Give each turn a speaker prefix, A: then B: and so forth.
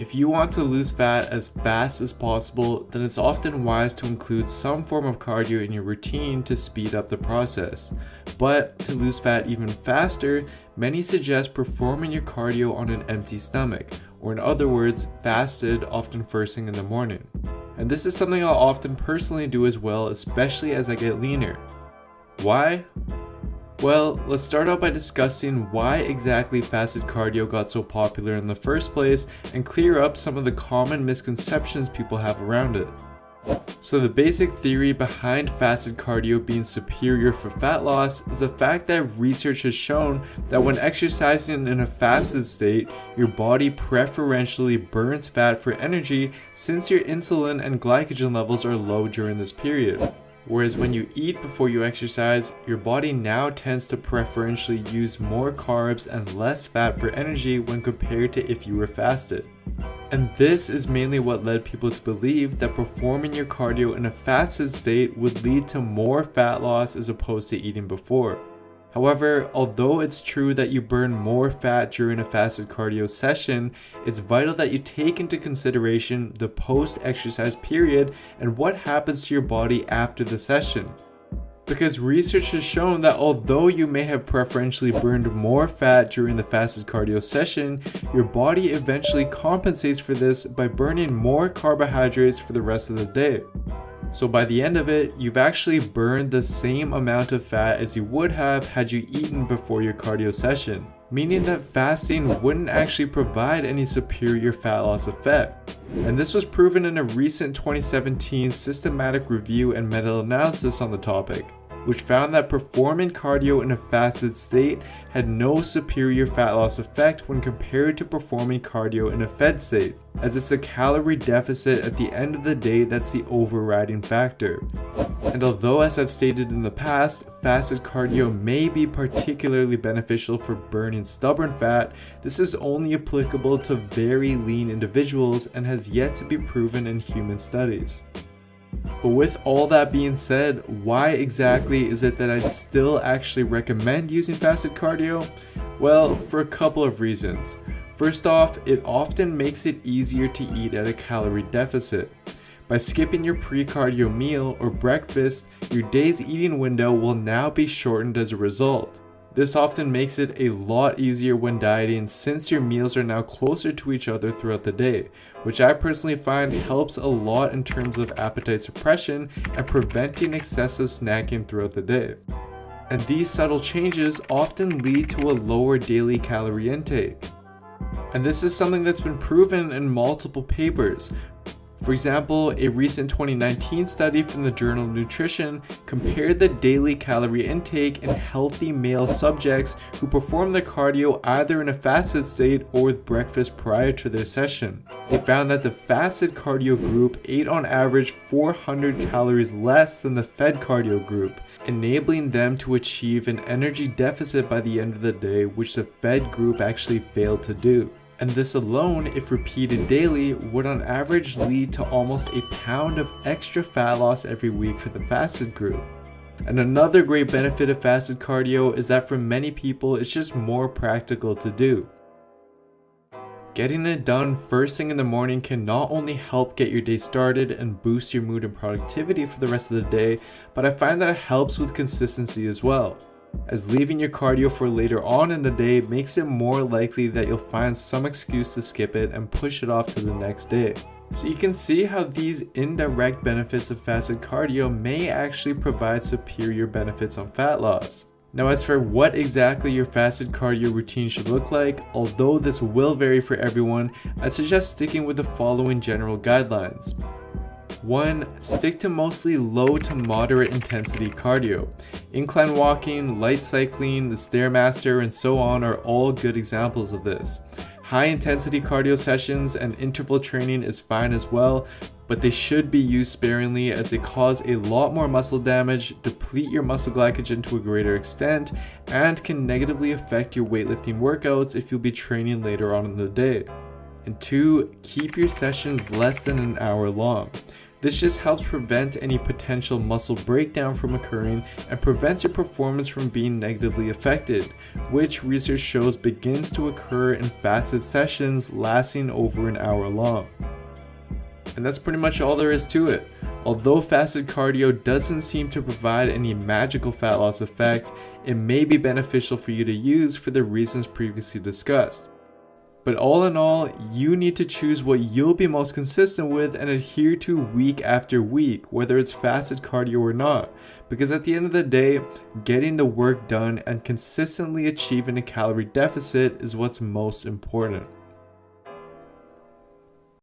A: If you want to lose fat as fast as possible, then it's often wise to include some form of cardio in your routine to speed up the process. But to lose fat even faster, many suggest performing your cardio on an empty stomach, or in other words, fasted, often first thing in the morning. And this is something I'll often personally do as well, especially as I get leaner. Why? Well, let's start out by discussing why exactly fasted cardio got so popular in the first place and clear up some of the common misconceptions people have around it. So the basic theory behind fasted cardio being superior for fat loss is the fact that research has shown that when exercising in a fasted state, your body preferentially burns fat for energy since your insulin and glycogen levels are low during this period. Whereas when you eat before you exercise, your body now tends to preferentially use more carbs and less fat for energy when compared to if you were fasted. And this is mainly what led people to believe that performing your cardio in a fasted state would lead to more fat loss as opposed to eating before. However, although it's true that you burn more fat during a fasted cardio session, it's vital that you take into consideration the post-exercise period and what happens to your body after the session. Because research has shown that although you may have preferentially burned more fat during the fasted cardio session, your body eventually compensates for this by burning more carbohydrates for the rest of the day. So by the end of it, you've actually burned the same amount of fat as you would have had you eaten before your cardio session, meaning that fasting wouldn't actually provide any superior fat loss effect. And this was proven in a recent 2017 systematic review and meta-analysis on the topic, which found that performing cardio in a fasted state had no superior fat loss effect when compared to performing cardio in a fed state, as it's a calorie deficit at the end of the day that's the overriding factor. And although, as I've stated in the past, fasted cardio may be particularly beneficial for burning stubborn fat, this is only applicable to very lean individuals and has yet to be proven in human studies. But with all that being said, why exactly is it that I'd still actually recommend using fasted cardio? Well, for a couple of reasons. First off, it often makes it easier to eat at a calorie deficit. By skipping your pre-cardio meal or breakfast, your day's eating window will now be shortened as a result. This often makes it a lot easier when dieting since your meals are now closer to each other throughout the day, which I personally find helps a lot in terms of appetite suppression and preventing excessive snacking throughout the day. And these subtle changes often lead to a lower daily calorie intake. And this is something that's been proven in multiple papers. For example, a recent 2019 study from the Journal of Nutrition compared the daily calorie intake in healthy male subjects who performed their cardio either in a fasted state or with breakfast prior to their session. They found that the fasted cardio group ate on average 400 calories less than the fed cardio group, enabling them to achieve an energy deficit by the end of the day, which the fed group actually failed to do. And this alone, if repeated daily, would on average lead to almost a pound of extra fat loss every week for the fasted group. And another great benefit of fasted cardio is that for many people, it's just more practical to do. Getting it done first thing in the morning can not only help get your day started and boost your mood and productivity for the rest of the day, but I find that it helps with consistency as well, as leaving your cardio for later on in the day makes it more likely that you'll find some excuse to skip it and push it off to the next day. So you can see how these indirect benefits of fasted cardio may actually provide superior benefits on fat loss. Now, as for what exactly your fasted cardio routine should look like, although this will vary for everyone, I suggest sticking with the following general guidelines. 1. Stick to mostly low to moderate intensity cardio. Incline walking, light cycling, the Stairmaster, and so on are all good examples of this. High intensity cardio sessions and interval training is fine as well, but they should be used sparingly as they cause a lot more muscle damage, deplete your muscle glycogen to a greater extent, and can negatively affect your weightlifting workouts if you'll be training later on in the day. And 2. Keep your sessions less than an hour long. This just helps prevent any potential muscle breakdown from occurring and prevents your performance from being negatively affected, which research shows begins to occur in fasted sessions lasting over an hour long. And that's pretty much all there is to it. Although fasted cardio doesn't seem to provide any magical fat loss effect, it may be beneficial for you to use for the reasons previously discussed. But all in all, you need to choose what you'll be most consistent with and adhere to week after week, whether it's fasted cardio or not. Because at the end of the day, getting the work done and consistently achieving a calorie deficit is what's most important.